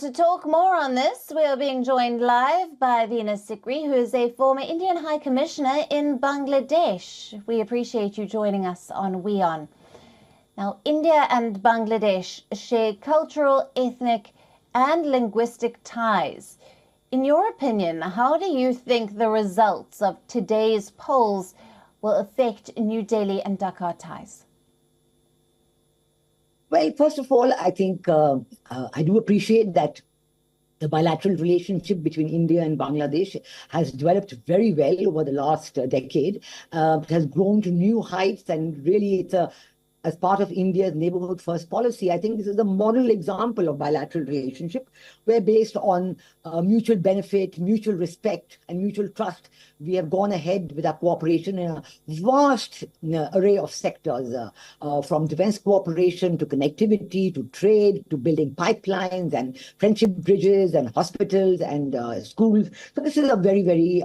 to talk more on this, we are being joined live by Veena Sikri, who is a former Indian High Commissioner in Bangladesh. We appreciate you joining us on WION. Now, India and Bangladesh share cultural, ethnic and linguistic ties. In your opinion, how do you think the results of today's polls will affect New Delhi and Dhaka ties? Well, first of all, I think I do appreciate that the bilateral relationship between India and Bangladesh has developed very well over the last decade. It has grown to new heights, and really it's as part of India's neighborhood first policy. I think this is a model example of bilateral relationship where, based on mutual benefit, mutual respect, and mutual trust, we have gone ahead with our cooperation in a vast array of sectors, from defense cooperation to connectivity, to trade, to building pipelines and friendship bridges and hospitals and schools. So this is a very, very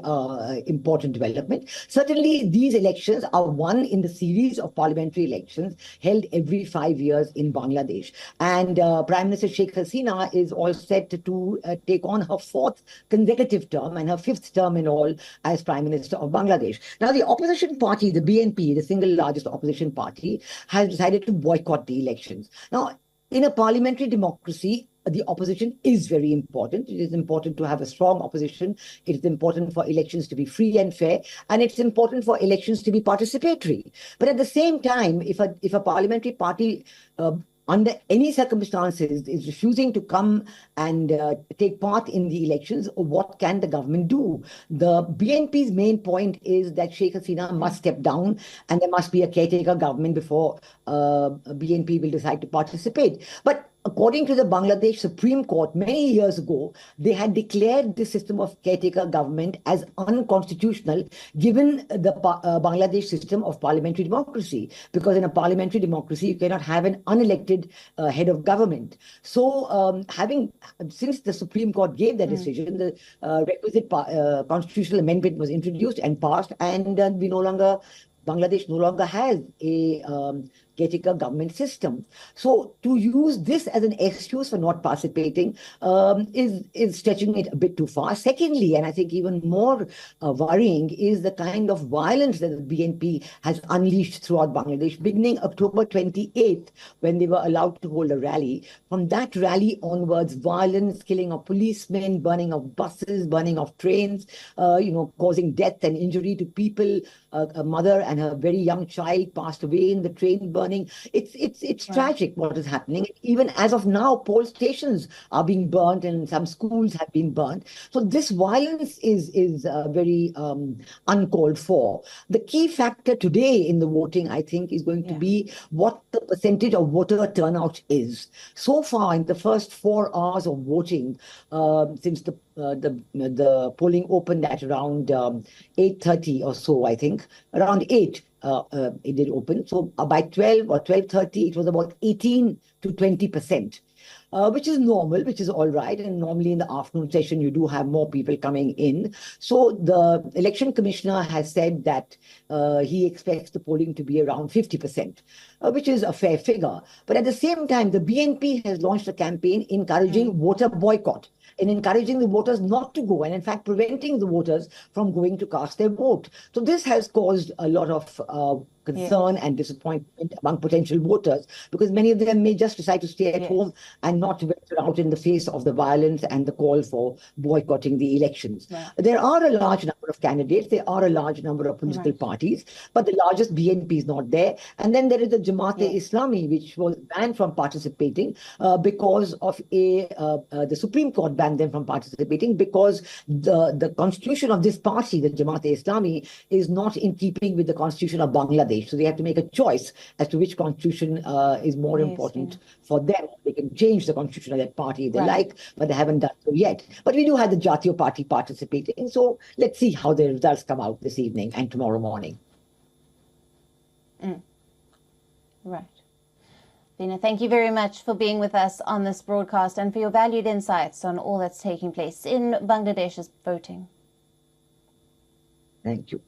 important development. Certainly, these elections are one in the series of parliamentary elections held every 5 years in Bangladesh. And Prime Minister Sheikh Hasina is all set to take on her 4th consecutive term and her 5th term in all as Prime Minister of Bangladesh. Now, the opposition party, the BNP, the single largest opposition party, has decided to boycott the elections. Now, in a parliamentary democracy, the opposition is very important. It is important to have a strong opposition. It is important for elections to be free and fair, and it's important for elections to be participatory. But at the same time, if a parliamentary party under any circumstances is refusing to come and take part in the elections, what can the government do? The BNP's main point is that Sheikh Hasina must step down and there must be a caretaker government before BNP will decide to participate. But according to the Bangladesh Supreme Court, many years ago, they had declared this system of caretaker government as unconstitutional, given the Bangladesh system of parliamentary democracy. Because in a parliamentary democracy, you cannot have an unelected head of government. So, since the Supreme Court gave that decision, the requisite constitutional amendment was introduced and passed, and Bangladesh no longer has a caretaker government system. So to use this as an excuse for not participating is stretching it a bit too far. Secondly, and I think even more worrying, is the kind of violence that the BNP has unleashed throughout Bangladesh, beginning October 28th, when they were allowed to hold a rally. From that rally onwards, violence, killing of policemen, burning of buses, burning of trains, causing death and injury to people. A mother and her very young child passed away in the train burning. It's tragic what is happening. Even as of now, poll stations are being burnt and some schools have been burnt. So this violence is very uncalled for. The key factor today in the voting, I think, is going to be what the percentage of voter turnout is. So far, in the first 4 hours of voting, since the polling opened at around 8:30 or so, I think, around 8, it did open. So by 12 or 12:30, it was about 18 to 20%, which is normal, which is all right. And normally in the afternoon session, you do have more people coming in. So the election commissioner has said that he expects the polling to be around 50%, which is a fair figure. But at the same time, the BNP has launched a campaign encouraging voter boycott, and encouraging the voters not to go, and in fact preventing the voters from going to cast their vote. So this has caused a lot of concern and disappointment among potential voters, because many of them may just decide to stay at home and not venture out in the face of the violence and the call for boycotting the elections. There are a large number of candidates, there are a large number of political parties, but the largest BNP is not there. And then there is the Jamaat-e-Islami, which was banned from participating because of the Supreme Court banned them from participating because the constitution of this party, the Jamaat-e-Islami, is not in keeping with the constitution of Bangladesh. So they have to make a choice as to which constitution is more important for them. They can change the constitution of that party if they like, but they haven't done so yet. But we do have the Jatiya Party participating. So let's see how the results come out this evening and tomorrow morning. Right. Veena, thank you very much for being with us on this broadcast and for your valued insights on all that's taking place in Bangladesh's voting. Thank you.